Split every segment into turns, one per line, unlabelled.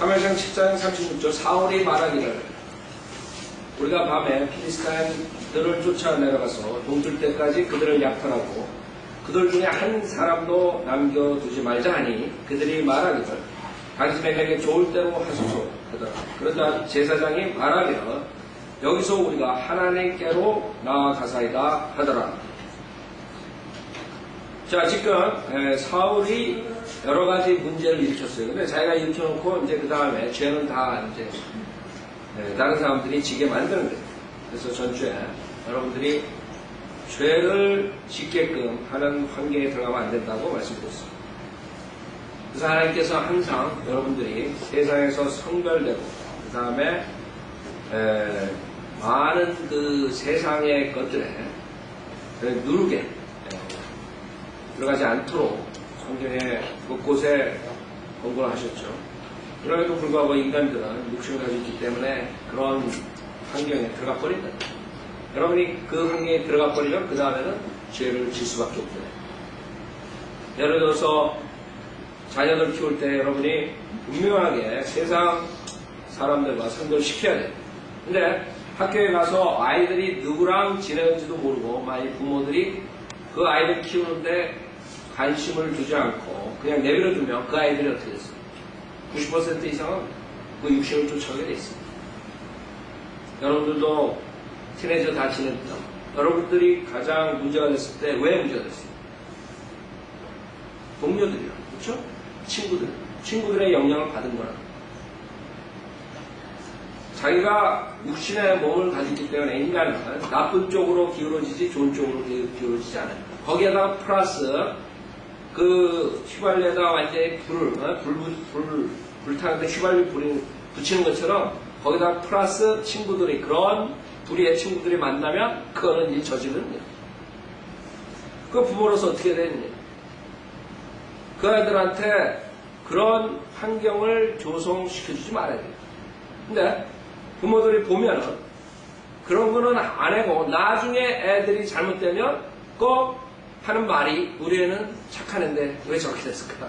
사무엘상 7장 36절 사울이 말하기를 우리가 밤에 필리스타인들을 쫓아 내려가서 동틀 때까지 그들을 약탈하고 그들 중에 한 사람도 남겨두지 말자 하니 그들이 말하기를 당신에게 좋을 대로 하소서 하더라. 그러자 제사장이 말하기를 여기서 우리가 하나님께로 나아가사이다 하더라. 자, 지금 사울이 여러 가지 문제를 일으켰어요. 근데 자기가 일으켜놓고 이제 그 다음에 죄는 다 이제 다른 사람들이 지게 만드는 거예요. 그래서 전주에 여러분들이 죄를 짓게끔 하는 환경에 들어가면 안 된다고 말씀드렸습니다. 그래서 하나님께서 항상 여러분들이 세상에서 성별되고 그 다음에 많은 그 세상의 것들에 누르게 들어가지 않도록 성경에 곳곳에 권고를 하셨죠. 그럼에도 불구하고 인간들은 육신을 가지고 있기 때문에 그런 환경에 들어가 버린다. 여러분이 그 환경에 들어가 버리면 그 다음에는 죄를 질 수밖에 없어요. 예를 들어서 자녀들 키울 때 여러분이 분명하게 세상 사람들과 상대를 시켜야 돼요. 근데 학교에 가서 아이들이 누구랑 지내는지도 모르고 만약 부모들이 그 아이들 키우는데 관심을 두지 않고 그냥 내버려 두면 그 아이들이 어떻게 됐어요? 90% 이상은 그 육신을 쫓아가게 돼 있습니다. 여러분들도 티네이저 다 지냈다. 여러분들이 가장 문제가 됐을 때 왜 문제가 됐어요? 동료들이요. 그렇죠? 친구들의 영향을 받은 거라. 자기가 육신의 몸을 가지기 때문에 인간은 나쁜 쪽으로 기울어지지 좋은 쪽으로 기울어지지 않아요. 거기에다가 플러스 그 휘발유에다가 완전히 불타는데 휘발유 붙이는 것처럼 거기다가 플러스 친구들이 그런 불의의 친구들이 만나면 그거는 이 저지르는 거예요. 그 부모로서 어떻게 되느냐. 그 아이들한테 그런 환경을 조성시켜주지 말아야 돼요. 근데 부모들이 보면은 그런 거는 안 하고 나중에 애들이 잘못되면 꼭 하는 말이 우리 애는 착한 애인데 왜 저렇게 됐을까?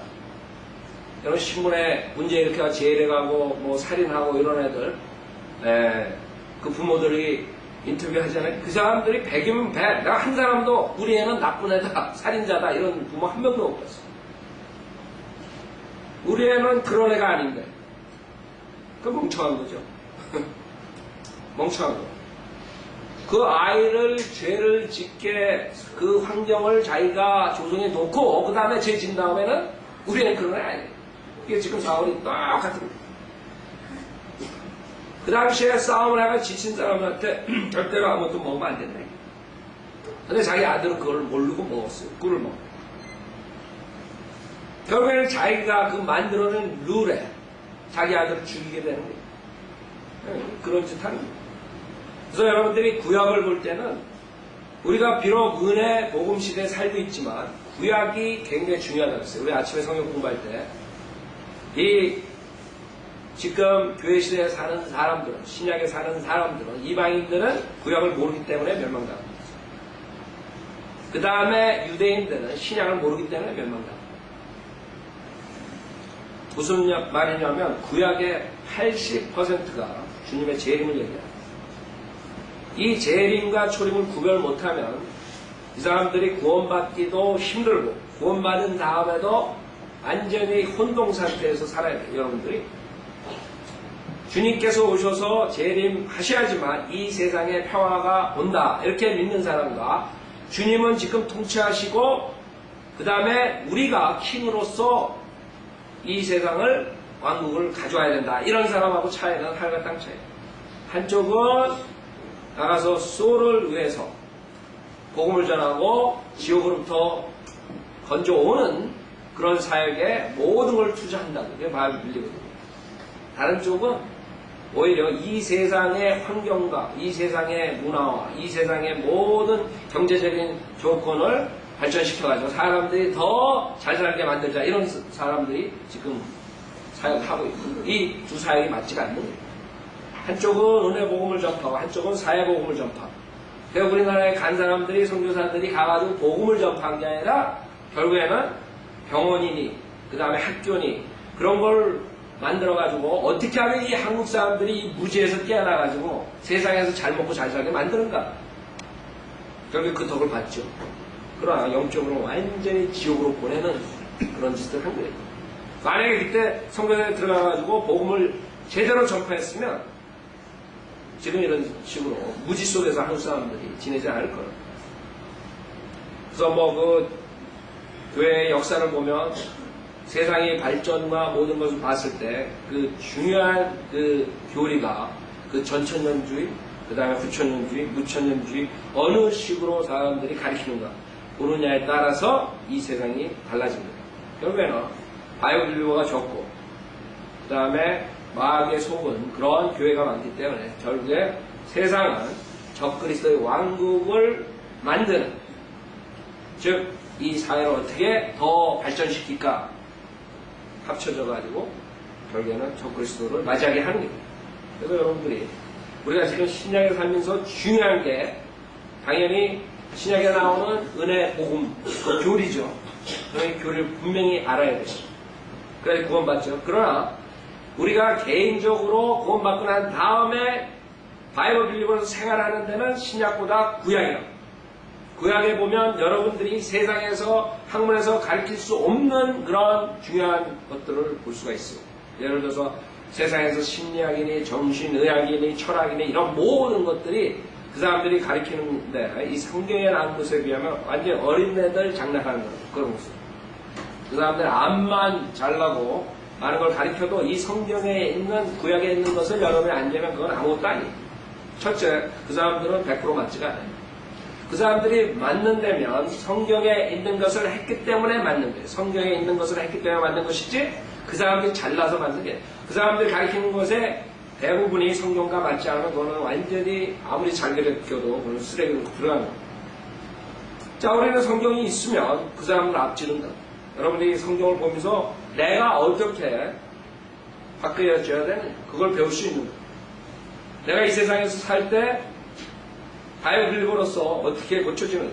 여러분 신문에 문제 일으켜 재래가고 뭐 살인하고 이런 애들 그 부모들이 인터뷰 하잖아요. 그 사람들이 100이면 100 내가 한 사람도 우리 애는 나쁜 애다 살인자다 이런 부모 한 명도 못 봤어. 우리 애는 그런 애가 아닌데 그 멍청한 거죠. 멍청한 거. 그 아이를 죄를 짓게 그 환경을 자기가 조성해 놓고 그 다음에 죄 진 다음에는 우리 애는 그런 애 아니에요. 이게 지금 사울이 똑같은 거예요. 그 당시에 싸움을 하면 지친 사람한테 절대로 아무것도 먹으면 안 된다. 근데 자기 아들은 그걸 모르고 먹었어요. 꿀을 먹어. 결국에는 자기가 그 만들어낸 룰에 자기 아들을 죽이게 되는 거예요. 그런 짓 하는 거예요. 그래서 여러분들이 구약을 볼 때는 우리가 비록 은혜 복음 시대에 살고 있지만 구약이 굉장히 중요하다고 했어요. 우리 아침에 성경 공부할 때 이 지금 교회 시대에 사는 사람들은 신약에 사는 사람들은 이방인들은 구약을 모르기 때문에 멸망당합니다. 그 다음에 유대인들은 신약을 모르기 때문에 멸망당합니다. 무슨 말이냐면 구약의 80%가 주님의 재림을 얘기합니다. 이 재림과 초림을 구별 못하면 이 사람들이 구원받기도 힘들고 구원받은 다음에도 완전히 혼동 상태에서 살아야 돼요. 여러분들이 주님께서 오셔서 재림하셔야지만 이 세상에 평화가 온다 이렇게 믿는 사람과 주님은 지금 통치하시고 그 다음에 우리가 킹으로서 이 세상을 왕국을 가져와야 된다 이런 사람하고 차이는 하늘과 땅 차이. 한쪽은 나가서 소를 위해서 복음을 전하고 지옥으로부터 건져오는 그런 사역에 모든 걸 투자한다고 그게 바이블이거든요. 다른 쪽은 오히려 이 세상의 환경과 이 세상의 문화와 이 세상의 모든 경제적인 조건을 발전시켜가지고 사람들이 더 잘 살게 만들자 이런 사람들이 지금 사역하고 있고 이 두 사역이 맞지가 않는 거예요. 한쪽은 은혜 복음을 전파하고 한쪽은 사회 복음을 전파하고 그래서 우리나라에 간 사람들이 선교사들이 가가지고 복음을 전파한 게 아니라 결국에는 병원이니 그 다음에 학교니 그런 걸 만들어가지고 어떻게 하면 이 한국 사람들이 이 무지에서 깨어나가지고 세상에서 잘 먹고 잘 살게 만드는가. 결국 그 덕을 봤죠. 그러나 영적으로 완전히 지옥으로 보내는 그런 짓을 한 거예요. 만약에 그때 성경에 들어가가지고 복음을 제대로 전파했으면 지금 이런 식으로 무지 속에서 한국 사람들이 지내지 않을 거예요. 그래서 뭐 그 교회의 역사를 보면 세상의 발전과 모든 것을 봤을 때 그 중요한 그 교리가 그 전천년주의, 그 다음에 후천년주의, 무천년주의 어느 식으로 사람들이 가르치는가 보느냐에 따라서 이 세상이 달라집니다. 결국에는 바이오빌리버가 적고 그 다음에 마귀의 속은 그런 교회가 많기 때문에 결국에 세상은 적그리스도의 왕국을 만드는, 즉 이 사회를 어떻게 더 발전시킬까 합쳐져 가지고 결국에는 적그리스도를 맞이하게 하는 겁니다. 그래서 여러분들이 우리가 지금 신약에 살면서 중요한 게 당연히 신약에 나오는 은혜 복음 그 교리죠. 그런 교리를 분명히 알아야 돼요. 그래야 구원받죠. 그러나 우리가 개인적으로 구원받고 난 다음에 바이블 빌리버에서 생활하는 데는 신약보다 구약이에요. 구약에 보면 여러분들이 세상에서 학문에서 가르칠 수 없는 그런 중요한 것들을 볼 수가 있어요. 예를 들어서 세상에서 심리학이니 정신의학이니 철학이니 이런 모든 것들이 그 사람들이 가르치는데 이 성경에 나온 것에 비하면 완전 어린애들 장난하는 거예요. 그런 모습. 그 사람들 암만 잘나고 많은 걸 가르쳐도 이 성경에 있는 구약에 있는 것을 여러분이 안 되면 그건 아무것도 아니에요. 첫째, 그 사람들은 100% 맞지가 않아요. 그 사람들이 맞는다면 성경에 있는 것을 했기 때문에 맞는 거예요. 성경에 있는 것을 했기 때문에 맞는 것이지 그 사람들이 잘나서 맞는 게 그 사람들이 가르치는 것에 대부분이 성경과 맞지 않으면 그거는 완전히 아무리 잘 가르쳐도 그건 쓰레기로 들어가는 거예요. 자, 우리는 성경이 있으면 그 사람을 앞지른다. 여러분이 성경을 보면서 내가 어떻게 바뀌어져야 되는 그걸 배울 수 있는 거예요. 내가 이 세상에서 살 때 바이블로서 어떻게 고쳐지느냐.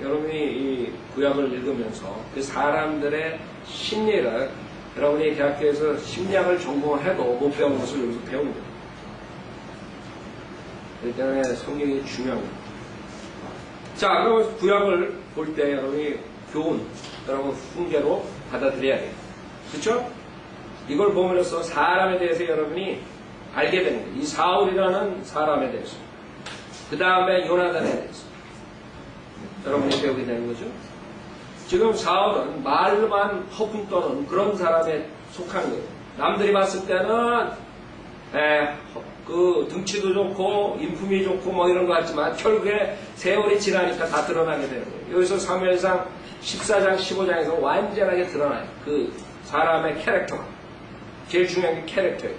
여러분이 이 구약을 읽으면서 그 사람들의 심리를 여러분이 대학교에서 심리학을 전공해도 못 배운 것을 여기서 배우는 거예요. 그렇기 때문에 성경이 중요한 거예요. 자, 그럼 구약을 볼 때 여러분이 교훈, 여러분 훈계로 받아들여야 돼요. 그렇죠? 이걸 보면서 사람에 대해서 여러분이 알게 되는 거예요. 이 사울이라는 사람에 대해서. 그 다음에 요나단에 대해서 여러분이 배우게 되는 거죠. 지금 사울은 말로만 허풍 떠는 그런 사람에 속한 거예요. 남들이 봤을 때는 그 등치도 좋고 인품이 좋고 뭐 이런 거 같지만 결국에 세월이 지나니까 다 드러나게 되는 거예요. 여기서 사무엘상 14장 15장에서 완전하게 드러나요. 그 사람의 캐릭터가. 제일 중요한 게 캐릭터예요.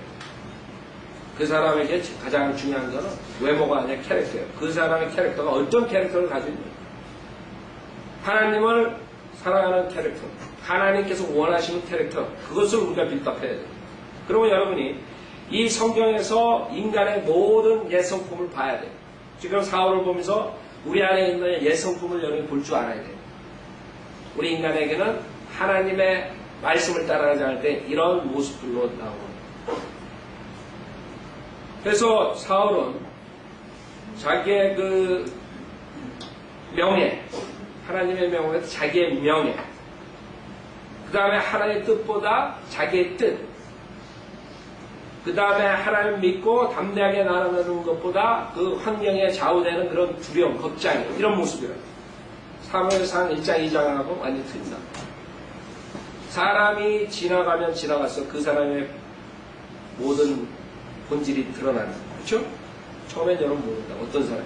그 사람에게 가장 중요한 것은 외모가 아니라 캐릭터예요. 그 사람의 캐릭터가 어떤 캐릭터를 가지고 있는 거예요. 하나님을 사랑하는 캐릭터, 하나님께서 원하시는 캐릭터, 그것을 우리가 빌드업해야 돼요. 그러면 여러분이 이 성경에서 인간의 모든 예성품을 봐야 돼요. 지금 사울을 보면서 우리 안에 있는 예성품을 여러분이 볼 줄 알아야 돼요. 우리 인간에게는 하나님의 말씀을 따라가지 않을 때 이런 모습들로 나오는. 그래서 사울은 자기의 그 명예, 하나님의 명예에서 자기의 명예, 그 다음에 하나님의 뜻보다 자기의 뜻, 그 다음에 하나님 믿고 담대하게 나아가는 것보다 그 환경에 좌우되는 그런 두려움, 걱정, 이런 모습이에요. 사무엘상 1장 2장하고 완전히 틀린다. 사람이 지나가면 지나갔어. 그 사람의 모든 본질이 드러나는 거예요. 그렇죠? 처음엔 여러분 모른다. 어떤 사람이.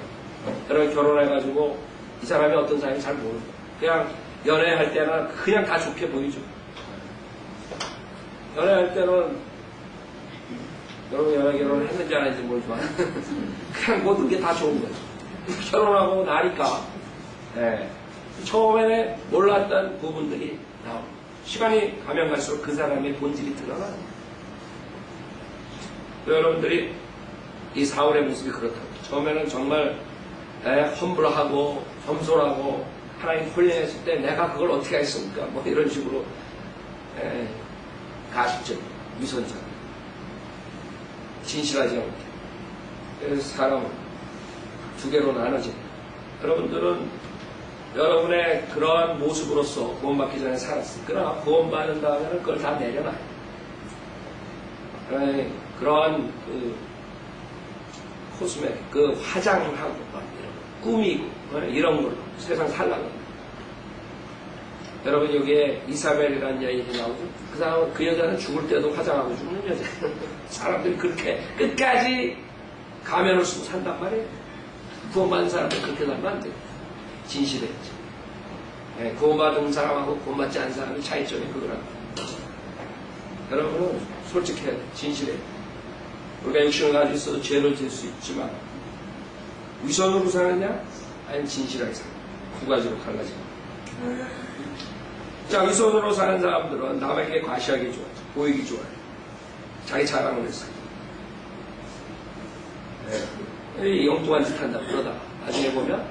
여러분 결혼해가지고 이 사람이 어떤 사람인지 잘 모른다. 그냥 연애할 때는 그냥 다 좋게 보이죠. 연애할 때는 여러분 연애 결혼을 했는지 안 했는지 모르지만 그냥 모든 게 다 좋은 거죠. 결혼하고 나니까 처음에는 몰랐던 부분들이 나옵니다. 시간이 가면 갈수록 그 사람의 본질이 드러나요. 여러분들이 이 사울의 모습이 그렇다고. 처음에는 정말 험불하고 겸손하고 하나님 홀려했을 때 내가 그걸 어떻게 하겠습니까? 뭐 이런 식으로 가식적, 위선적 진실하지 않게. 그래서 사람은 두 개로 나눠집니다. 여러분들은 여러분의 그러한 모습으로서 구원받기 전에 살았어요. 그러나 구원받은 다음에는 그걸 다 내려놔요. 그러한 코스메, 화장하고 꾸미고 이런 걸로 세상 살라고 합니다. 여러분 여기에 이사벨이라는 여인이 나오죠. 그 여자는 죽을 때도 화장하고 죽는 여자예요. 사람들이 그렇게 끝까지 가면을 쓰고 산단 말이에요. 구원받은 사람들 그렇게 살면 안 돼요. 진실해야지. 네, 구원받은 사람하고 구원받지 않은 사람의 차이점이 그거랍니다. 여러분은 솔직해야 돼. 진실해야 돼. 우리가 육신을 가지고 있어도 죄를 질 수 있지만 위선으로 사느냐? 아니면 진실하게 사느냐? 두 가지로 갈라집니다. 자, 위선으로 사는 사람들은 남에게 과시하기 좋아요. 보이기 좋아요. 자기 자랑을 했어요. 네. 엉뚱한 짓 한다 그러다 나중에 보면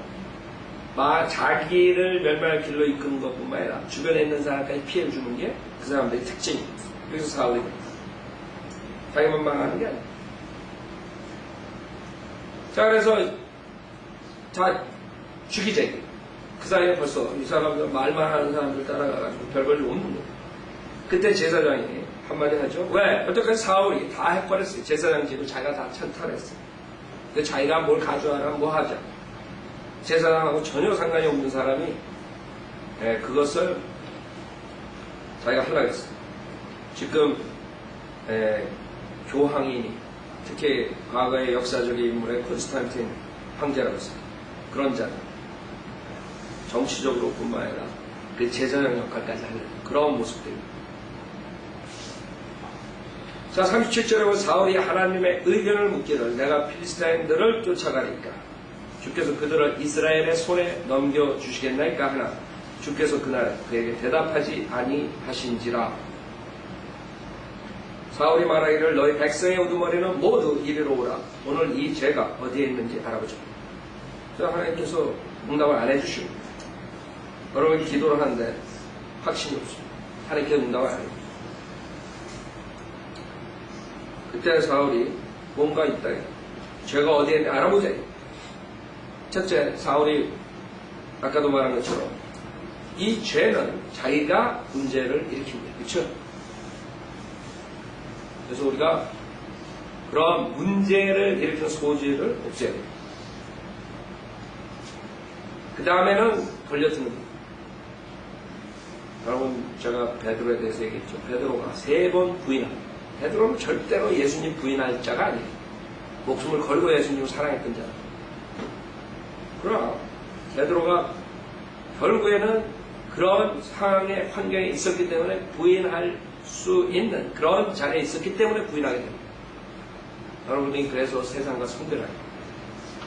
자기를 멸망할 길로 이끄는 것뿐만 아니라 주변에 있는 사람까지 피해를 주는 게 그 사람들의 특징입니다. 그래서 사울이 자기만 망하는 게 아니에요. 자, 그래서 죽이자. 그 사이에 벌써 이 사람들 말만 하는 사람들 따라가가지고 별걸 좀 없는 거예요. 그때 제사장이 한마디 하죠. 왜? 어떡하지 사울이 다 해버렸어요. 제사장 집을 자기가 다 찬탈했어요. 근데 자기가 뭘 가져와라 뭐 하자. 제사장하고 전혀 상관이 없는 사람이 그것을 자기가 하려고 했어요. 지금 교황이니 특히 과거의 역사적인 인물의 콘스탄틴 황제라고 했어요. 그런 자는 정치적으로 뿐만 아니라 그 제사장 역할까지 하는 그런 모습들입니다. 자, 37절에 보면 사울이 하나님의 의견을 묻기를 내가 필리스타인들을 쫓아가니까 주께서 그들을 이스라엘의 손에 넘겨주시겠나이까 하나 주께서 그날 그에게 대답하지 아니하신지라. 사울이 말하기를 너희 백성의 우두머리는 모두 이리로 오라. 오늘 이 죄가 어디에 있는지 알아보자. 자, 하나님께서 응답을 안 해주십니다. 여러분이 기도를 하는데 확신이 없습니다. 하나님께서 응답을 안 해줍니다. 그때 사울이 뭔가 있다. 죄가 어디에 있는지 알아보자. 첫째, 사울이 아까도 말한 것처럼 이 죄는 자기가 문제를 일으킵니다. 그렇죠? 그래서 우리가 그런 문제를 일으키는 소지를 없애야 돼요. 그 다음에는 걸려드는 거예요. 여러분, 제가 베드로에 대해서 얘기했죠. 베드로가 3번 부인합니다. 베드로는 절대로 예수님 부인할 자가 아니에요. 목숨을 걸고 예수님을 사랑했던 자다. 그러나 베드로가 결국에는 그런 상황의 환경에 있었기 때문에 부인할 수 있는 그런 자리에 있었기 때문에 부인하게 됩니다. 여러분이 그래서 세상과 선별하게 됩니다.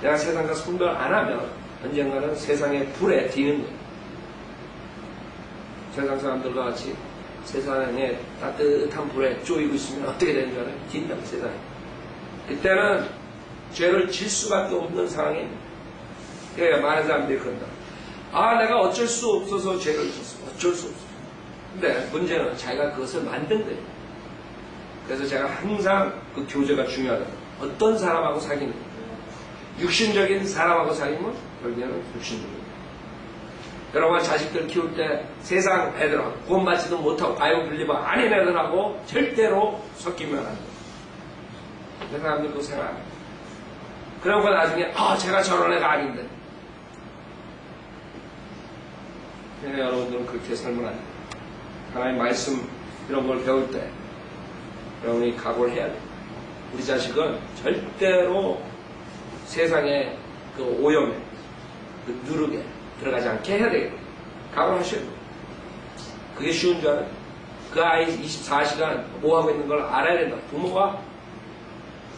내가 세상과 선별 안 하면 언젠가는 세상의 불에 뒤는 거예요. 세상 사람들과 같이 세상에 따뜻한 불에 쪼이고 있으면 어떻게 되는 줄 알아요? 뒷담 세상에. 그때는 죄를 질 수밖에 없는 상황입니다. 그러니까 많은 사람들이 그런다. 내가 어쩔 수 없어서 죄를 졌어. 어쩔 수 없어. 근데 문제는 자기가 그것을 만든 거예요. 그래서 제가 항상 그 교제가 중요하다. 어떤 사람하고 사귀는 거예요. 육신적인 사람하고 사귀면 결국에는 육신적인. 여러분 자식들 키울 때 세상 애들하고 구원받지도 못하고 바이오 빌리버 아닌 애들하고 절대로 섞이면 안 돼요. 그 사람들 그 생각 안 해요. 그러고 나중에 제가 저런 애가 아닌데. 그러니까 여러분들은 그렇게 살면 안 돼요. 하나님 말씀 이런 걸 배울 때 여러분이 각오를 해야 돼요. 우리 자식은 절대로 세상의 그 오염에 그 누르게 들어가지 않게 해야 되겠다. 각오를 하셔야 돼요. 그게 쉬운 줄 알아요? 그 아이 24시간 뭐 하고 있는 걸 알아야 된다. 부모가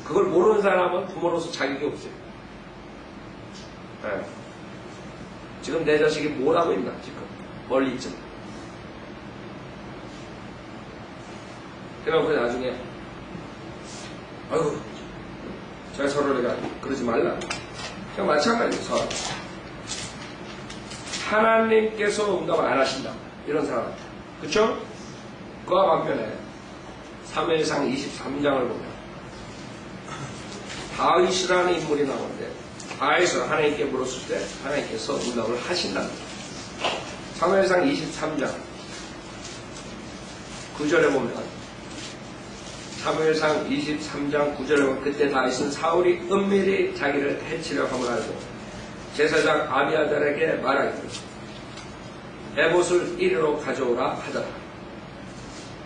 그걸 모르는 사람은 부모로서 자격이 없어요. 네. 지금 내 자식이 뭘 하고 있나 지금 멀리 있잖아. 그래갖고 나중에 아이고 제가 서로가 그러지 말라. 그냥 마찬가지예요. 서로. 하나님께서 응답을 안 하신다. 이런 사람한테. 그쵸? 그와 반면에 사무엘상 23장을 보면 다윗이라는 인물이 나오는데 다윗을 하나님께 물었을 때 하나님께서 응답을 하신답니다. 사무엘상 23장 9절에 보면 사무엘상 23장 9절에 보면 그때 다윗은 사울이 은밀히 자기를 해치려 함을 알고 제사장 아비아달에게 말하기를 에봇을 이리로 가져오라 하더라.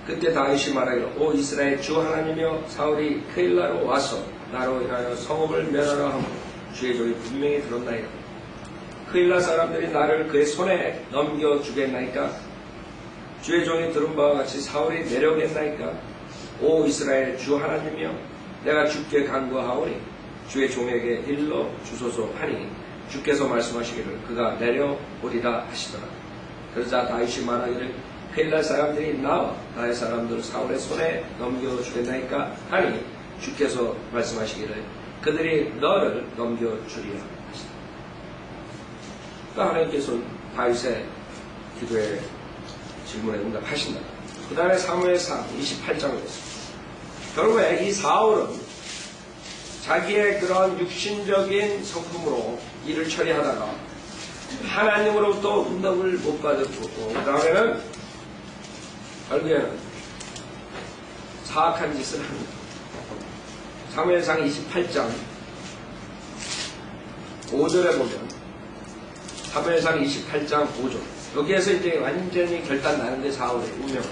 그때 다윗이 말하기를 오 이스라엘 주 하나님이여 사울이 케일라로 와서 나로 인하여 성읍을 멸하라 하므로 주의 종이 분명히 들었나이다. 케일라 사람들이 나를 그의 손에 넘겨주겠나이까? 주의 종이 들은 바와 같이 사울이 내려오겠나이까? 오 이스라엘 주 하나님이여 내가 주께 간구하오니 주의 종에게 일러 주소서 하니 주께서 말씀하시기를 그가 내려오리라 하시더라. 그러자 다윗이 말하기를 케일라 사람들이 나와 나의 사람들 사울의 손에 넘겨주겠나이까 하니 주께서 말씀하시기를 그들이 너를 넘겨주리라 하시더라. 그러니까 하나님께서는 다윗의 기도에 질문에 응답하신다. 그 다음에 사무엘상 28장을 했습니다. 결국에 이 사울은 자기의 그런 육신적인 성품으로 일을 처리하다가 하나님으로부터 응답을 못 받았고 그 다음에는 결국에는 사악한 짓을 합니다. 사무엘상 28장 5절에 보면 사무엘상 28장 5절 여기에서 이제 완전히 결단 나는데 사울의 운명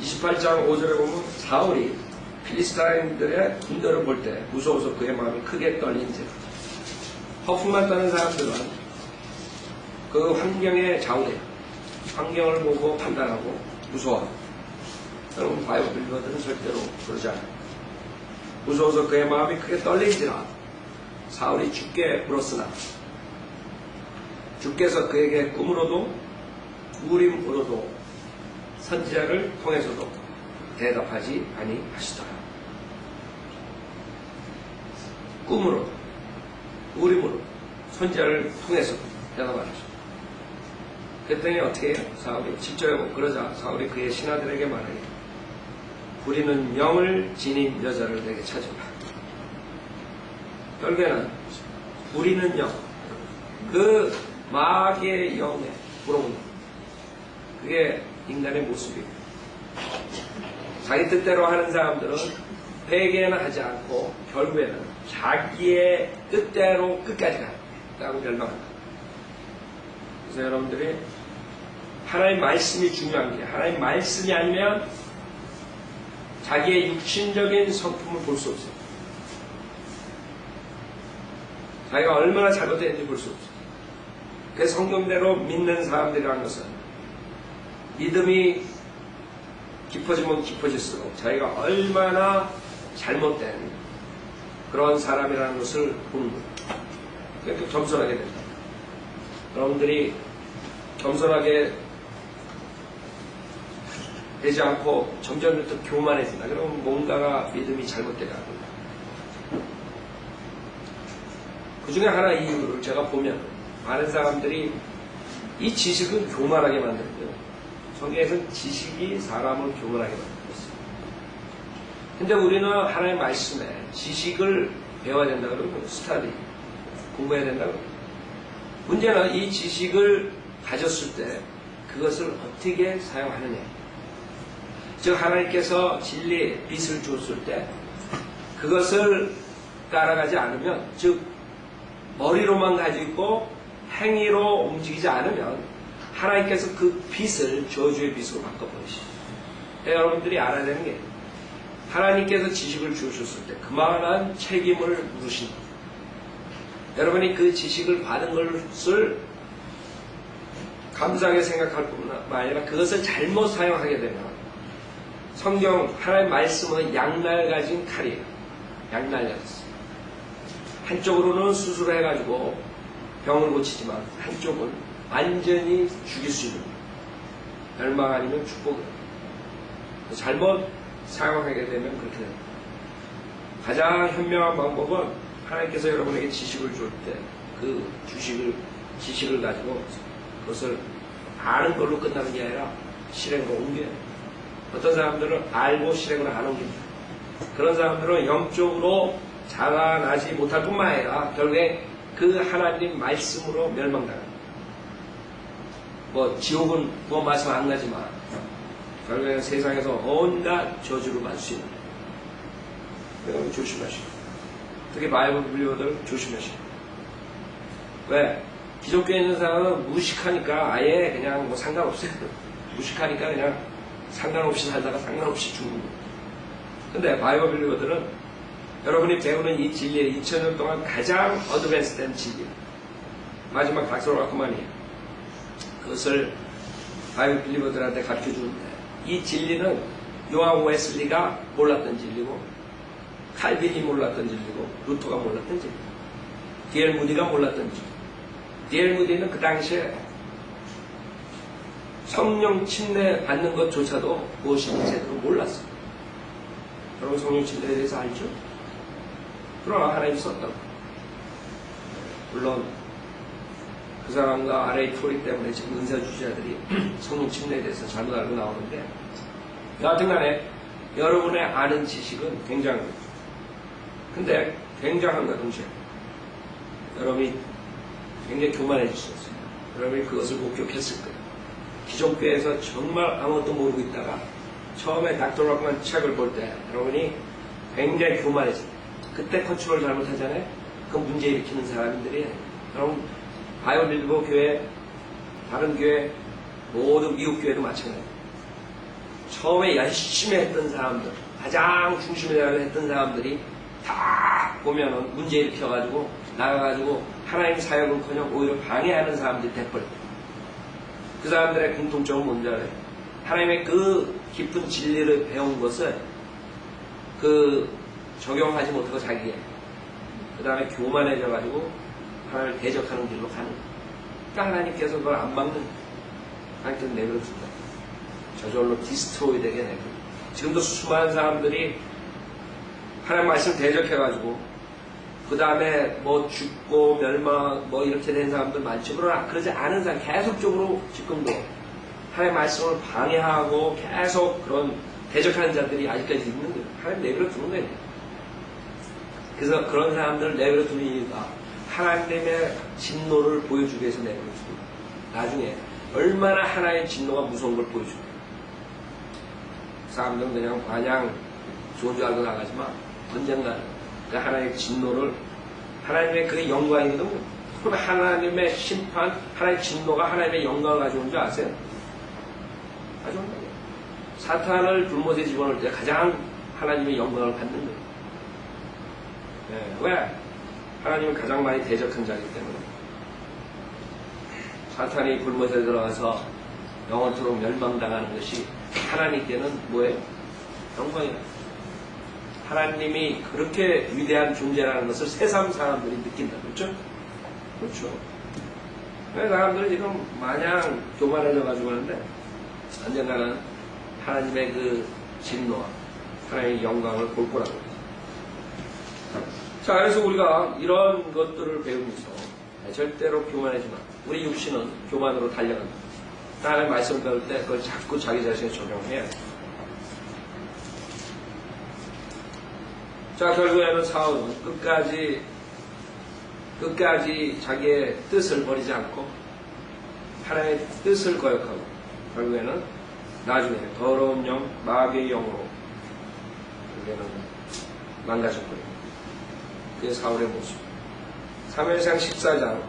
28장 5절에 보면 사울이 필리스타인들의 군대를 볼 때 무서워서 그의 마음이 크게 떨린지라. 허풍만 떠는 사람들은 그 환경에 좌우돼요. 환경을 보고 판단하고 무서워하고. 여러분 바이블 빌더들은 절대로 그러지 않아요. 무서워서 그의 마음이 크게 떨린지라. 사울이 주께 물었으나 주께서 그에게 꿈으로도 우림으로도 선지자를 통해서도 대답하지 아니하시더라. 꿈으로, 우림으로, 선지자를 통해서 대답하셨습니다. 그랬더니 어떻게 해요? 사울이 7절에 보면 그러자 사울이 그의 신하들에게 말하기를 우리는 영을 지닌 여자를 내게 찾으라. 결국에는 우리는 영, 그 마귀의 영에 물어본다. 그게 인간의 모습이에요. 자기 뜻대로 하는 사람들은 회개는 하지 않고 결국에는 자기의 뜻대로 끝까지 가라고 멸망한다. 그래서 여러분들이 하나님 말씀이 중요한 게 하나님 말씀이 아니면 자기의 육신적인 성품을 볼 수 없어요. 자기가 얼마나 잘못했는지 볼 수 없어요. 그래서 성경대로 믿는 사람들이라는 것은 믿음이 깊어지면 깊어질수록 자기가 얼마나 잘못된 그런 사람이라는 것을 보는 거예요. 그러니까 겸손하게 된다. 여러분들이 겸손하게 되지 않고 점점 더 교만해진다. 그러면 뭔가가 믿음이 잘못되다. 그 중에 하나 이유를 제가 보면 많은 사람들이 이 지식은 교만하게 만드는데요. 성경에서는 지식이 사람을 교만하게 만들고 있어요. 근데 우리는 하나님의 말씀에 지식을 배워야 된다 그러고 스타디, 공부해야 된다 그러고 문제는 이 지식을 가졌을 때 그것을 어떻게 사용하느냐. 즉 하나님께서 진리의 빛을 주었을 때 그것을 따라가지 않으면 즉 머리로만 가지고 행위로 움직이지 않으면 하나님께서 그 빛을 저주의 빛으로 바꿔버리시죠. 여러분들이 알아야 되는 게 하나님께서 지식을 주셨을 때 그만한 책임을 물으신다. 여러분이 그 지식을 받은 것을 감사하게 생각할 뿐만 아니라 그것을 잘못 사용하게 되면 성경 하나님의 말씀은 양날 가진 칼이에요. 양날 가졌어요. 한쪽으로는 수술을 해가지고 병을 고치지만 한쪽은 완전히 죽일 수 있는 멸망 아니면 축복이에요. 잘못 사용하게 되면 그렇게 됩니다. 가장 현명한 방법은 하나님께서 여러분에게 지식을 줄 때 그 지식을 가지고 그것을 아는 걸로 끝나는 게 아니라 실행으로 옮겨요. 어떤 사람들은 알고 실행을 안 옮깁니다. 그런 사람들은 영적으로 자라나지 못할 뿐만 아니라 결국에 그 하나님 말씀으로 멸망당합니다. 뭐 지옥은 뭐 말씀 안 나지만 결국에는 세상에서 온갖 저주를 받을 수 있는 거예요. 여러분 조심하시고, 특히 바이블 불리어들 조심하시고. 왜? 기독교에 있는 사람은 무식하니까 아예 그냥 뭐 상관없어요. 무식하니까 그냥 상관없이 살다가 상관없이 죽는 거예요. 근데 바이블 빌리버들은 여러분이 배우는 이 진리, 2000년 동안 가장 어드밴스된 진리, 마지막 닥터로마크만이에요. 그것을 바이블 빌리버들한테 가르쳐주는데, 이 진리는 요한 웨슬리가 몰랐던 진리고, 칼빈이 몰랐던 진리고, 루터가 몰랐던 진리, D.L. 무디가 몰랐던 진리. D.L. 무디는 그 당시에 성령 침례 받는 것조차도 무엇인지 제대로 몰랐어요. 여러분 성령 침례에 대해서 알죠? 그러나 하나님이 썼다고. 물론 그 사람과 RA 토리 때문에 지금 은사주자들이 성령 침례에 대해서 잘못 알고 나오는데, 여하튼간에 여러분의 아는 지식은 굉장합니다. 근데 굉장한가 동시에 여러분이 굉장히 교만해질 수 있어요. 여러분이 그것을 목격했을 거예요. 기존교회에서 정말 아무것도 모르고 있다가 처음에 닥터락만 책을 볼 때 여러분이 굉장히 교만해집니다. 그때 컨트롤 잘못하잖아요. 그 문제 일으키는 사람들이, 여러분 바이블 빌리버 교회, 다른 교회, 모든 미국 교회도 마찬가지예요. 처음에 열심히 했던 사람들, 가장 중심에 했던 사람들이 다 보면은 문제 일으켜가지고 나가가지고 하나님 사역은커녕 오히려 방해하는 사람들이 돼버려요. 그 사람들의 공통점은 뭔지 알아요? 하나님의 그 깊은 진리를 배운 것을 적용하지 못하고 자기의 그 다음에 교만해져가지고 하나님을 대적하는 길로 가는 거예요. 그러니까 하나님께서 그걸 안 막는 거예요. 하나님께서 내버려둔다. 저절로 디스트로이 되게 내버려. 지금도 수많은 사람들이 하나님 말씀 대적해가지고 그 다음에 뭐 죽고 멸망 뭐 이렇게 된 사람들 많죠. 그러나 그러지 않은 사람, 계속적으로 지금도 하나님 말씀을 방해하고 계속 그런 대적하는 자들이 아직까지 있는 거예요. 하나님 내버려 두는 거예요. 그래서 그런 사람들을 내버려 두는 이유가 하나님의 진노를 보여주기 위해서 내버려 두는 거예요. 나중에 얼마나 하나님의 진노가 무서운 걸 보여주는 거예요. 사람들은 그냥 마냥 좋은 줄 알고 나가지만 언젠가는 그 하나님의 진노를, 하나님의 그 영광이거든. 그럼 하나님의 심판, 하나님의 진노가 하나님의 영광을 가져온 줄 아세요? 가져온 거예요. 사탄을 불못에 집어넣을 때 가장 하나님의 영광을 받는 거예요. 네. 왜? 하나님은 가장 많이 대적한 자이기 때문에. 사탄이 불못에 들어가서 영원토록 멸망당하는 것이 하나님께는 뭐예요? 영광이에요. 하나님이 그렇게 위대한 존재라는 것을 세상 사람들이 느낀다. 그렇죠? 그렇죠. 왜 사람들이 지금 마냥 교만해져가지고 하는데 언젠가는 하나님의 그 진노와 하나님의 영광을 볼 거라고. 자, 그래서 우리가 이런 것들을 배우면서 절대로 교만하지 마. 우리 육신은 교만으로 달려간다. 하나님의 말씀을 배울 때 그걸 자꾸 자기 자신에 적용해야 돼. 자, 결국에는 사울은 끝까지 자기의 뜻을 버리지 않고 하나님의 뜻을 거역하고 결국에는 나중에 더러운 영, 마귀의 영으로 결국에는 망가졌거든요. 그게 사울의 모습. 사무엘상 14장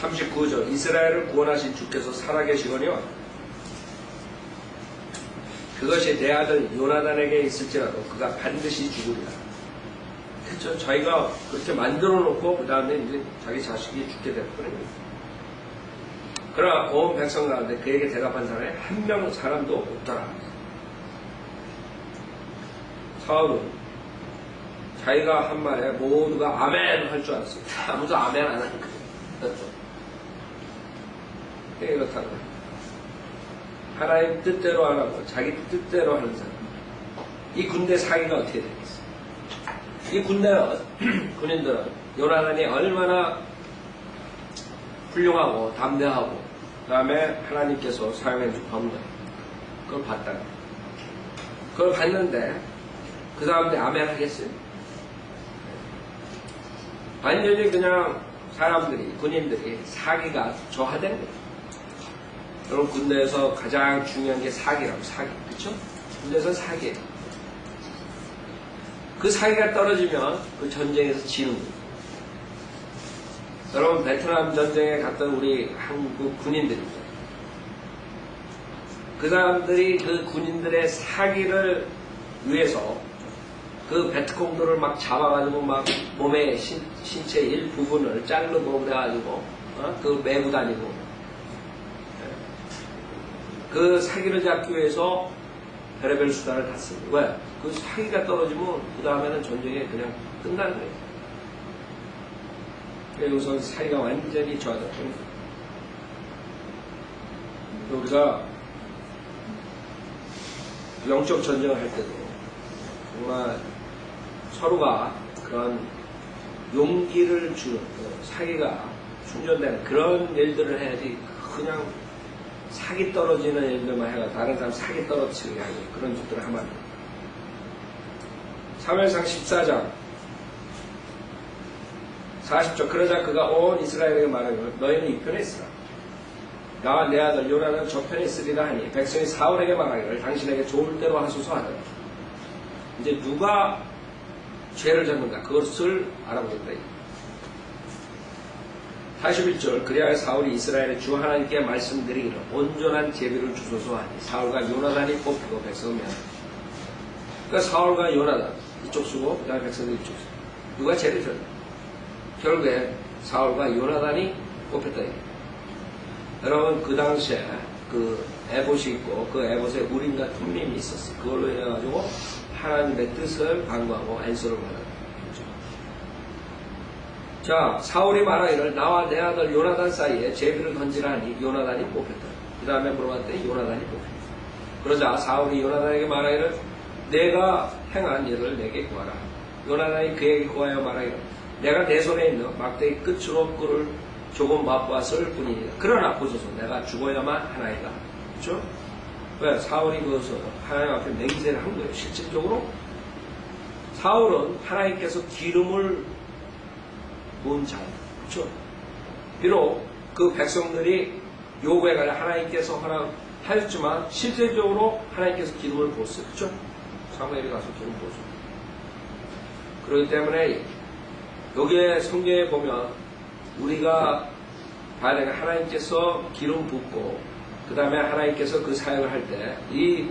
39절 이스라엘을 구원하신 주께서 살아계시거니와 그것이 내 아들 요나단에게 있을지라도 그가 반드시 죽으리라. 그렇죠. 자기가 그렇게 만들어 놓고 그 다음에 이제 자기 자식이 죽게 됐거든요. 그러나 온 백성 가운데 그에게 대답한 사람이 한 명 사람도 없더라. 사울은 자기가 한 말에 모두가 아멘 할 줄 알았어요. 아무도 아멘 안 하는 거예요. 이렇다는 거예요. 하나님 뜻대로 안 하고 자기 뜻대로 하는 사람. 이 군대 사기가 어떻게 되겠어요? 이 군인들은 요나단이 얼마나 훌륭하고 담대하고 그 다음에 하나님께서 사용해 준 법문 그걸 봤다. 그걸 봤는데 그 사람들이 아멘 하겠어요? 완전히 그냥 사람들이 군인들이 사기가 저하된 거예요. 여러분 군대에서 가장 중요한 게 사기라고 사기 그렇죠? 군대에서 사기예요. 그 사기가 떨어지면 그 전쟁에서 지는 거예요. 여러분 베트남 전쟁에 갔던 우리 한국 군인들입니다. 그 사람들이 그 군인들의 사기를 위해서 그 베트콩들을 막 잡아가지고 막 몸의 신체 일부분을 자르고 그래가지고 그 메고 다니고 그 사기를 잡기 위해서 별의별 수단을 다 씁니다. 왜? 그 사기가 떨어지면 그 다음에는 전쟁에 그냥 끝나는 거예요. 우선 사이가 완전히 좋아졌거든요. 우리가 영적 전쟁을 할 때도 정말 서로가 그런 용기를 주는 사기가 충전되는 그런 일들을 해야지 그냥 사기 떨어지는 일들만 해가 다른 사람 사기 떨어뜨리게 하고 그런 짓들을 하면 안 돼요. 사무엘상 14장 40절 그러자 그가 온 이스라엘에게 말하기를 너희는 이 편에 있으라 나와 내 아들 요나는 저 편에 있으리라 하니 백성이 사울에게 말하기를 당신에게 좋을 대로 하소서 하더라. 이제 누가 죄를 졌는가 그것을 알아보겠다. 41절 그리하여 사울이 이스라엘의 주 하나님께 말씀드리기를 온전한 제비를 주소서 하니 사울과 요나단이 뽑히고 백성은 그러니까 사울과 요나단 이쪽 쓰고 그 다음에 백성들 이쪽 쓰고 누가 죄를 졌나 결국에 사울과 요나단이 뽑혔다. 여러분 그 당시에 그 에봇이 있고 그 에봇에 우림과 툼림이 있었어요. 그걸로 인해가지고 하나님의 뜻을 간구하고 안수를 받았다. 자 사울이 말하기를 나와 내 아들 요나단 사이에 제비를 던지라 하니 요나단이 뽑혔다. 그 다음에 물어봤더니 요나단이 뽑혔다. 그러자 사울이 요나단에게 말하기를 내가 행한 일을 내게 구하라. 요나단이 그에게 구하여 말하기를 내가 내 손에 있는 막대기 끝으로 꿀을 조금 맛보았을 뿐이니라. 그러나 보소서 내가 죽어야만 하나이다. 그렇죠? 왜? 사울이 그것을 하나님 앞에 맹세를 한 거예요. 실질적으로 사울은 하나님께서 기름을 부은 자예요. 그렇죠? 비록 그 백성들이 요구해가지고 하나님께서 허락하였지만 실제적으로 하나님께서 기름을 부었어요. 그렇죠? 사무엘이 가서 기름 부었어요. 그렇기 때문에 여기에 성경에 보면 우리가 봐야 되는 하나님께서 기름 붓고 그 다음에 하나님께서 그 사역을 할 때 이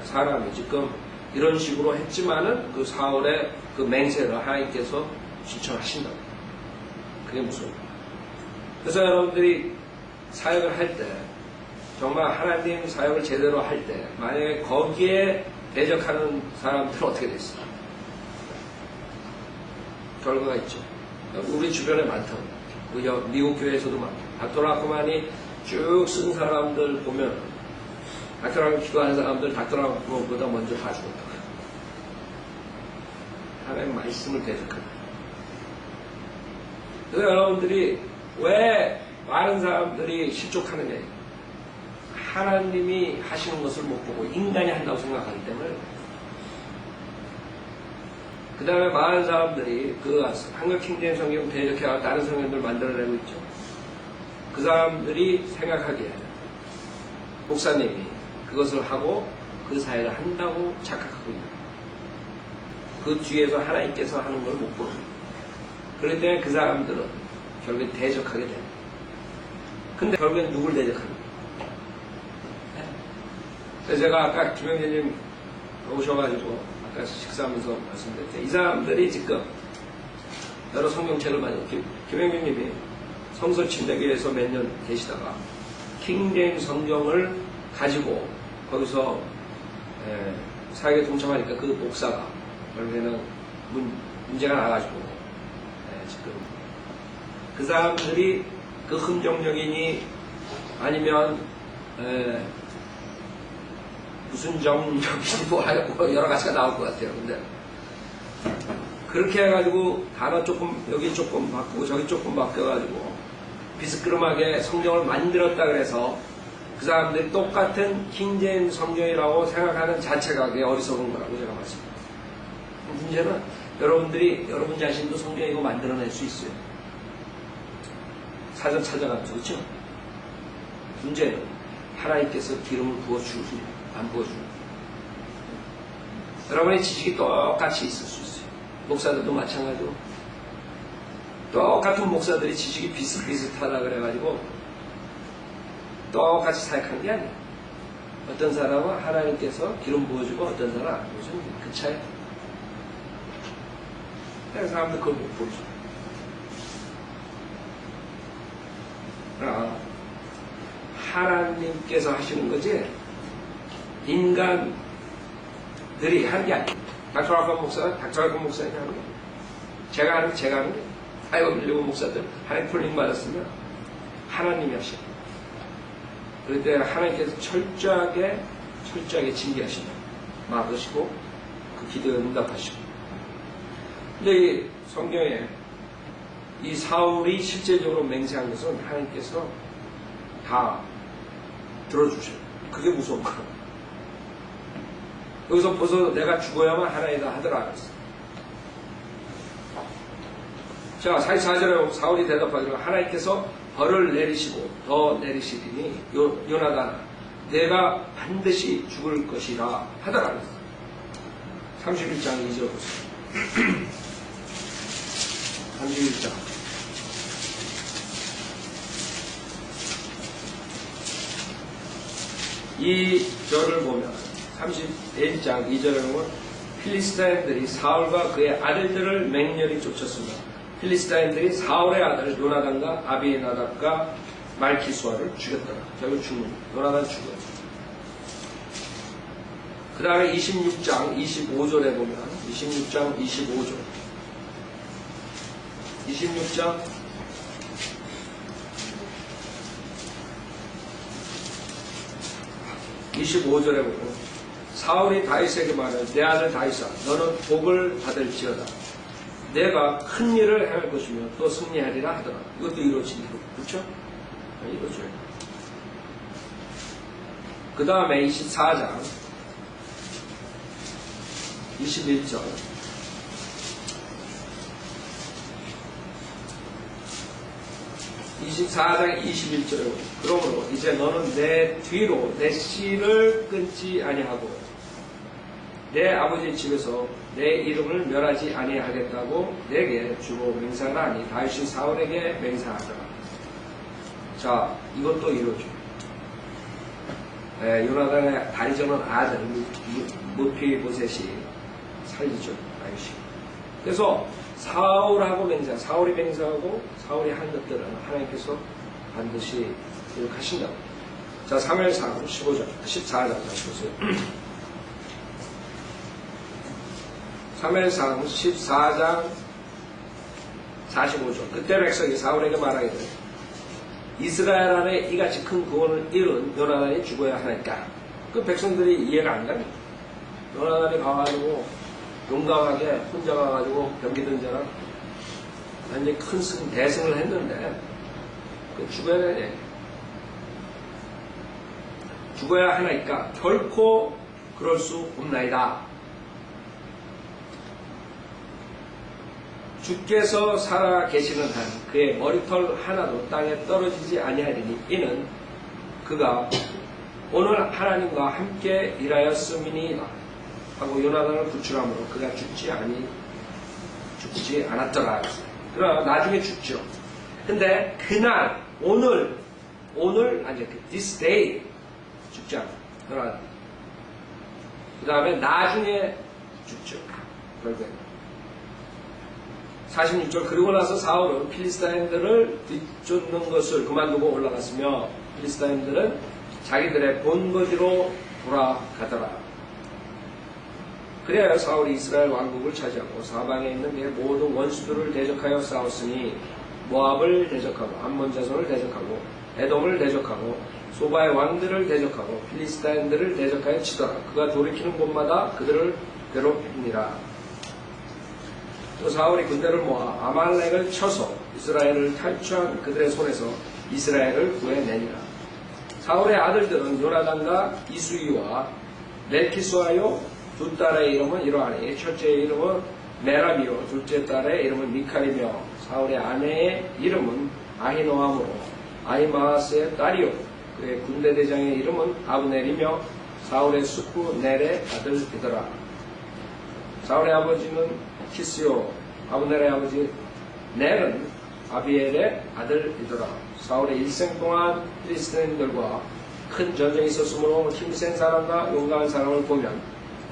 사람이 지금 이런 식으로 했지만은 그 사울의 그 맹세를 하나님께서 실천하신다고. 그게 무슨 거예요? 그래서 여러분들이 사역을 할 때 정말 하나님 사역을 제대로 할 때 만약에 거기에 대적하는 사람들은 어떻게 됐어요? 결과가 있죠. 우리 주변에 많다. 미국 교회에서도 많다. 닥터라크만이 쭉 쓴 사람들 보면 닥터라크 기도하는 사람들 닥터라크보다 먼저 다 죽었다. 하나님 말씀을 대적한다. 그래서 여러분들이 왜 많은 사람들이 실족하느냐. 하나님이 하시는 것을 못 보고 인간이 한다고 생각하기 때문에 그 다음에 많은 사람들이 그 한글 킹제임 성경 대적해서 다른 성경들 만들어내고 있죠. 그 사람들이 생각하기에 목사님이 그것을 하고 그 사역을 한다고 착각하고 있는 그 뒤에서 하나님께서 하는 걸 못 보는 거예요. 그렇기 때문에 그 사람들은 결국에 대적하게 됩니다. 근데 결국엔 누굴 대적합니까? 그래서 제가 아까 김영재님 오셔가지고 아까 식사하면서 말씀드렸죠. 이 사람들이 지금 여러 성경책을 많이 김영민님이 성서 침례교회에서 몇 년 계시다가 킹제임 성경을 가지고 거기서 사역에 동참하니까 그 목사가 결국에는 문제가 나가지고 지금 그 사람들이 그 흠정적이니 아니면 무슨 정적이니 뭐 여러 가지가 나올 것 같아요. 근데 그렇게 해가지고 단어 조금 여기 조금 바꾸고 저기 조금 바뀌어가지고 비스끄름하게 성경을 만들었다 그래서 그 사람들이 똑같은 킹제임스 성경이라고 생각하는 자체가 그게 어리석은 거라고 제가 말씀드립니다. 문제는 여러분들이 여러분 자신도 성경 이거 만들어낼 수 있어요. 사전 찾아가면서. 그렇죠? 문제는 하나님께서 기름을 부어주느냐 안 부어주느냐. 여러분의 지식이 똑같이 있을 수 있어요. 목사들도 마찬가지로 똑같은 목사들이 지식이 비슷비슷하다 그래가지고 똑같이 사역하는 게 아니에요. 어떤 사람은 하나님께서 기름 부어주고 어떤 사람은 안 부어주는 그 차이. 그래서 사람들 그걸 못 보죠. 그러나 하나님께서 하시는 거지 인간들이 하는 게 아니에요. 닥터라건 목사는 닥터라건 목사님이 하는 거예요. 제가 하는 게 제가 하는 거예요. 아이고 밀리고 목사들 하나님 풀림 받았으면 하나님이 하시는 거예요. 그럴 때 하나님께서 철저하게 징계하신다. 막으시고 그 기도에 응답하시고. 근데 이 성경에 이 사울이 실제적으로 맹세한 것은 하나님께서 다 들어주셔요. 그게 무서운 거예요. 여기서 벌써 내가 죽어야만 하나이다 하더라 그랬어. 자, 44절에 사울이 대답하기를 하나님께서 벌을 내리시고 더 내리시리니 요나단아 내가 반드시 죽을 것이라 하더라 그랬어. 31장 2절 보세요. 31장 2절을 보면 31장 2절에 보면 필리스타인들이 사울과 그의 아들들을 맹렬히 쫓았습니다. 필리스타인들이 사울의 아들 요나단과 아비나답과 말기수아를 죽였더라. 결국 죽는 요나단 죽어요. 그 다음에 26장 25절에 보면 26장 25절 25절에 보면 사울이 다윗에게 말하여 내 아들 다윗아 너는 복을 받을지어다. 내가 큰 일을 행할 것이며 또 승리하리라 하더라. 이것도 이루어지고 그렇죠? 이루어져요. 그 다음에 24장 21절 24장 21절에 그러므로 이제 너는 내 뒤로 내 씨를 끊지 아니하고 내 아버지 집에서 내 이름을 멸하지 아니하겠다고 내게 주로 맹세하라니 다윗이 사울에게 맹세하더라. 자, 이것도 이루어져요. 요나단의 다리저는 아들 무피보셋이 살리죠. 다윗이. 그래서 사울하고 사울이 맹세하고 사울이 한 것들은 하나님께서 반드시 기록하신다고. 자, 사무엘상 15장 14장 다시 보세요. 사무엘상 14장 45절. 그때 백성이 사울에게 말하기를 이스라엘 안에 이같이 큰 구원을 이룬 요나단이 죽어야 하니까. 그 백성들이 이해가 안 가요. 요나단이 가가지고 용감하게 혼자 가가지고 병기 던져라 완전히 큰 대승을 했는데 그 죽어야 되네. 죽어야 하나니까 결코 그럴 수 없나이다. 주께서 살아 계시는 한 그의 머리털 하나도 땅에 떨어지지 아니하리니 이는 그가 오늘 하나님과 함께 일하였음이니이다 하고 요나단을 구출함으로 그가 죽지 않았더라. 그러나 나중에 죽죠. 근데 그날 오늘 아니 this day 죽지 않아. 그러나 그 다음에 나중에 죽죠. 결국에 46절 그리고 나서 사울은 필리스타인들을 뒤쫓는 것을 그만두고 올라갔으며 필리스타인들은 자기들의 본거지로 돌아가더라. 그래야 사울이 이스라엘 왕국을 차지하고 사방에 있는 게 모든 원수들을 대적하여 싸웠으니 모압을 대적하고 암몬 자손을 대적하고 에돔을 대적하고 소바의 왕들을 대적하고 필리스타인들을 대적하여 치더라. 그가 돌이키는 곳마다 그들을 괴롭히니라. 또 사울이 군대를 모아 아말렉을 쳐서 이스라엘을 탈취한 그들의 손에서 이스라엘을 구해내니라. 사울의 아들들은 요나단과 이수이와 멜키수아요. 두 딸의 이름은 이러하니 첫째의 이름은 메라비요, 둘째 딸의 이름은 미칼이며 사울의 아내의 이름은 아히노아므로 아히마아스의 딸이요 그의 군대대장의 이름은 아브넬이며 사울의 숙부 넬의 아들이더라. 사울의 아버지는 키스요, 아브넬의 아버지 넬은 아비엘의 아들이더라. 사울의 일생 동안 필리스틴들과 큰 전쟁이 있었으므로 힘센 사람과 용감한 사람을 보면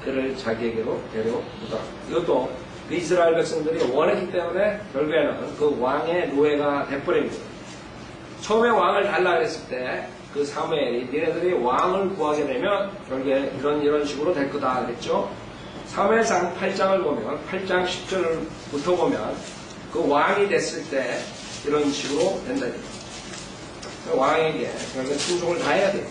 그를 자기에게로 데려오더라. 이것도 그 이스라엘 백성들이 원했기 때문에 결국에는 그 왕의 노예가 돼버린 거예요. 처음에 왕을 달라 그랬을 때 그 사무엘이 니네들이 왕을 구하게 되면 결국에 이런 식으로 될 거다 그랬죠. 사무엘상 8장을 보면 8장 10절부터 보면 그 왕이 됐을 때 이런 식으로 된다. 왕에게 결국에 충성을 다해야 돼요.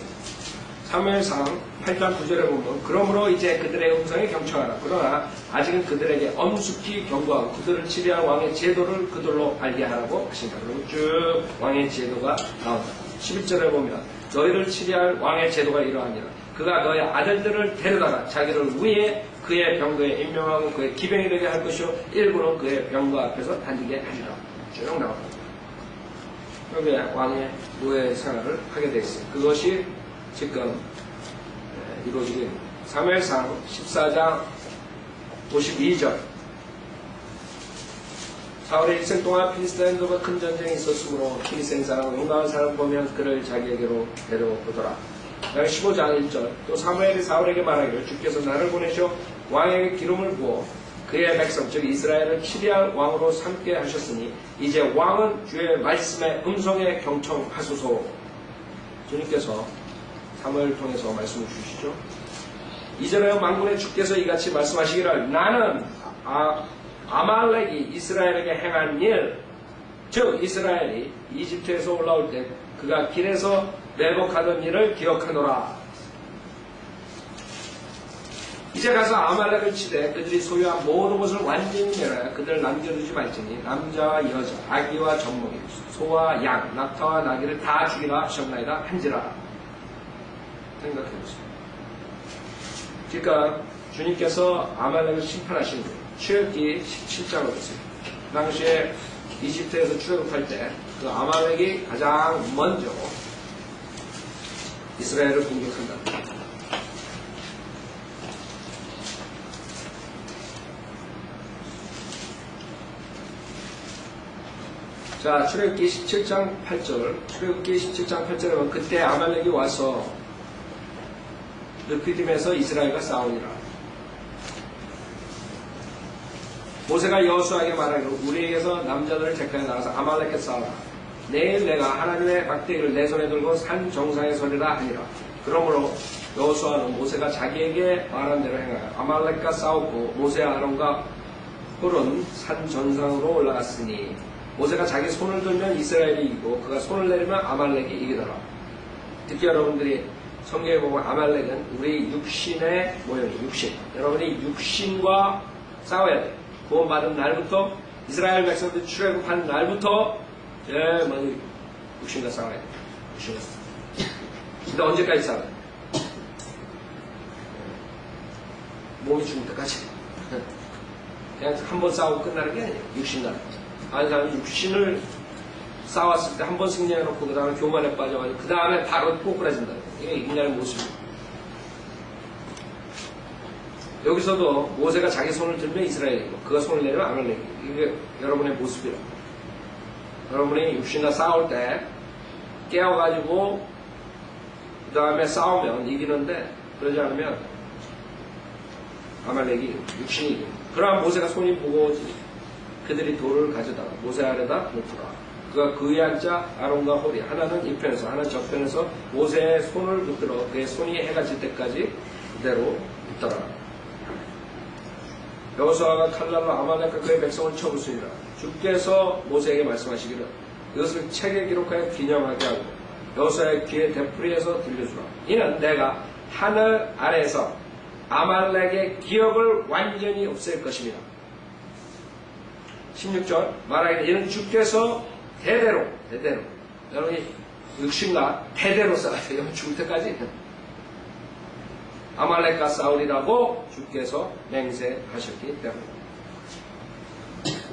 사무엘상 8장 9절에 보면 그러므로 이제 그들의 음성에 경청하라. 그러나 아직은 그들에게 엄숙히 경고하고 그들을 치리할 왕의 제도를 그들로 알게 하라고 하신다. 그리고 쭉 왕의 제도가 나온다. 11절에 보면 너희를 치리할 왕의 제도가 이러하니라. 그가 너의 아들들을 데려다가 자기를 위해 그의 병거에 임명하고 그의 기병이 되게 할 것이요 일부는 그의 병거 앞에서 다니게 하리라. 쭉 나온다. 여기에 왕의 노예 생활을 하게 되어 있어요. 그것이 지금 이루어지게 사무엘상 14장 52절 사울의 일생 동안 필리스타인들과 큰 전쟁이 있었으므로 힘센 사람, 용감한 사람 보면 그를 자기에게로 데려오더라. 15장 1절 또 사무엘이 사울에게 말하기를 주께서 나를 보내셔 왕에게 기름을 부어 그의 백성 즉 이스라엘을 치리할 왕으로 삼게 하셨으니 이제 왕은 주의 말씀의 음성에 경청하소서. 주님께서 사무엘을 통해서 말씀을 주시죠. 이전에 만군의 주께서 이같이 말씀하시기를 나는 아말렉이 이스라엘에게 행한 일, 즉 이스라엘이 이집트에서 올라올 때 그가 길에서 매복하던 일을 기억하노라. 이제 가서 아말렉을 치되 그들이 소유한 모든 것을 완전히 멸하여 그들을 남겨두지 말지니 남자와 여자, 아기와 젖먹이, 소와 양, 낙타와 나귀를 다 죽이라 하셨나이다 한지라. 생각해보세요. 그러니까 주님께서 아말렉을 심판하신 거예요. 출애굽기 17장을 보세요. 그 당시에 이집트에서 출애굽할 때 그 아말렉이 가장 먼저 이스라엘을 공격한다. 자, 출애굽기 17장 8절. 출애굽기 17장 8절에 보면 그때 아말렉이 와서 르피딤에서 이스라엘과 싸우니라. 모세가 여호수아에게 말하기를 우리에게서 남자들을 택하여 나가서 아말렉에 싸우라. 내일 내가 하나님의 막대기를 내 손에 들고 산 정상에 서리라 하니라. 그러므로 여호수아는 모세가 자기에게 말한 대로 행하여 아말렉과 싸웠고 모세와 아론과 홀은 산 정상으로 올라갔으니 모세가 자기 손을 들면 이스라엘이 이기고 그가 손을 내리면 아말렉이 이기더라. 특히 여러분들이 성경에 보면 아말렉은 우리 육신의 모형이에요. 육신. 여러분이 육신과 싸워야 돼요. 구원받은 날부터 이스라엘 백성들 출애굽한 날부터 제일 먼저 육신과 싸워야 돼요. 육신과 싸워야 돼요. 근데 언제까지 싸워야 돼요? 몸이 죽을 때까지. 그냥 한 번 싸우고 끝나는 게 아니에요. 육신과. 아니 사람이 육신을 싸웠을 때 한 번 승리해놓고 그 다음에 교만에 빠져가지고 그 다음에 바로 꼬꾸라진다. 이게 인간의 모습이에요. 여기서도 모세가 자기 손을 들면 이스라엘이고 그가 손을 내리면 아말렉이고 이게 여러분의 모습이라고. 여러분이 육신과 싸울 때 깨어가지고 그 다음에 싸우면 이기는데 그러지 않으면 아말렉이 육신이 이기고 그러나 모세가 손이 무거워지니 그들이 돌을 가져다가 모세 아래다 놓더라. 그가 그의 한자 아론과 홀이 하나는 이편에서 하나는 저편에서 모세의 손을 붙들어 그의 손이 해가 질 때까지 그대로 있더라. 여호수아가 칼날로 아말렉과 그의 백성을 쳐 부수니라. 주께서 모세에게 말씀하시기를 이것을 책에 기록하여 기념하게 하고 여호수아의 귀에 되풀이해서 들려주라. 이는 내가 하늘 아래에서 아말렉의 기억을 완전히 없앨 것입니다. 16절 말하기를 이는 주께서 대대로 여러분이 육신과 대대로 싸우세요. 죽을 때까지 아말렉과 싸우리라고 주께서 맹세하셨기 때문에.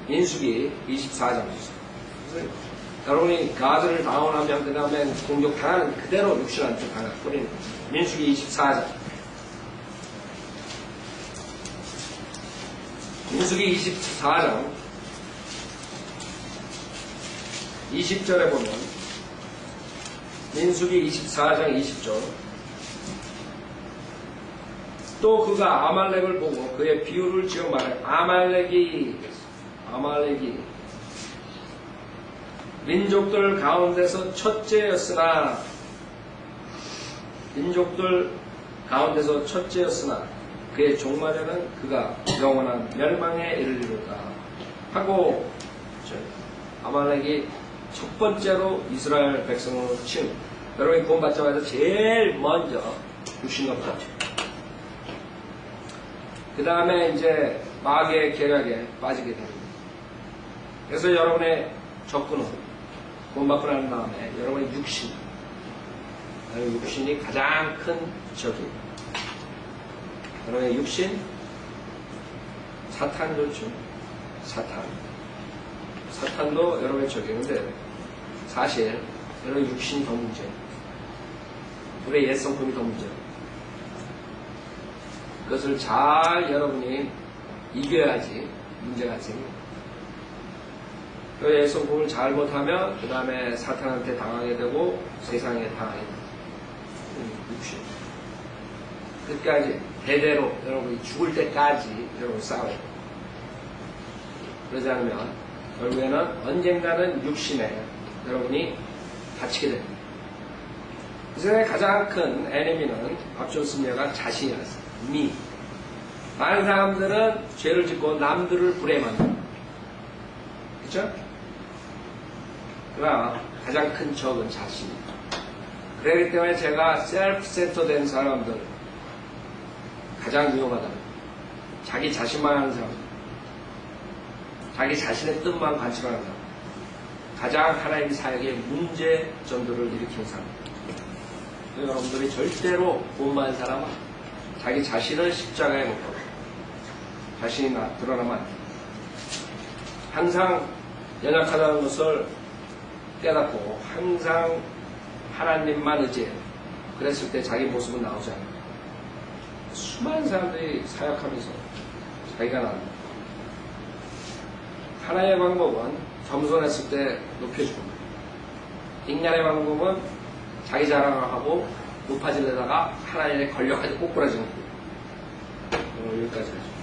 민수기 24장 여러분이 가드를 당원하면 그 다음에 공격 당하는 그대로 육신한테 뿌리는 거죠. 민수기 24장 민수기 24장 20절에 보면 민수기 24장 20절 또 그가 아말렉을 보고 그의 비유를 지어 말해 아말렉이 민족들 가운데서 첫째였으나 그의 종말에는 그가 영원한 멸망에 이르리로다 하고 아말렉이 첫 번째로 이스라엘 백성으로 친 여러분이 구원받자마자 제일 먼저 육신과 붙었죠. 그 다음에 이제 마귀의 계략에 빠지게 됩니다. 그래서 여러분의 적군은 구원받고 난 다음에 여러분의 육신이 가장 큰 적이에요. 여러분의 육신, 사탄 좋죠. 사탄도 여러분의 적이었는데 사실 여러분의 육신이 더 문제예요. 우리의 옛 성품이 더 문제예요. 그것을 잘 여러분이 이겨야지 문제가 생깁니다. 그 옛 성품을 잘 못하면 그 다음에 사탄한테 당하게 되고 세상에 당하게 됩니다. 육신. 끝까지 대대로 여러분이 죽을 때까지 여러분 싸워요. 그러지 않으면 결국에는 언젠가는 육신에 여러분이 다치게 됩니다. 이 세상의 가장 큰 에너미는 박존스미어가 자신이었어요. 많은 사람들은 죄를 짓고 남들을 불에 만든다. 그렇죠? 그러나 가장 큰 적은 자신입니다. 그렇기 때문에 제가 셀프 센터 된 사람들 가장 위험하다. 자기 자신만 하는 사람, 자기 자신의 뜻만 관찰하는 사람, 가장 하나님의 사역에 문제점들을 일으키는 사람. 여러분들이 절대로 구원받은 사람은 자기 자신을 십자가에 못 박고 자신이 드러나면 안 돼요. 항상 연약하다는 것을 깨닫고 항상 하나님만 의지해요. 그랬을 때 자기 모습은 나오지 않아요. 수많은 사람들이 사역하면서 자기가 나옵니다. 하나의 방법은 겸손했을 때 높여주고 인간의 방법은 자기 자랑을 하고 높아지려다가 하나님에 걸려가지고 꼬꾸라지는 거예요. 여기까지 하죠.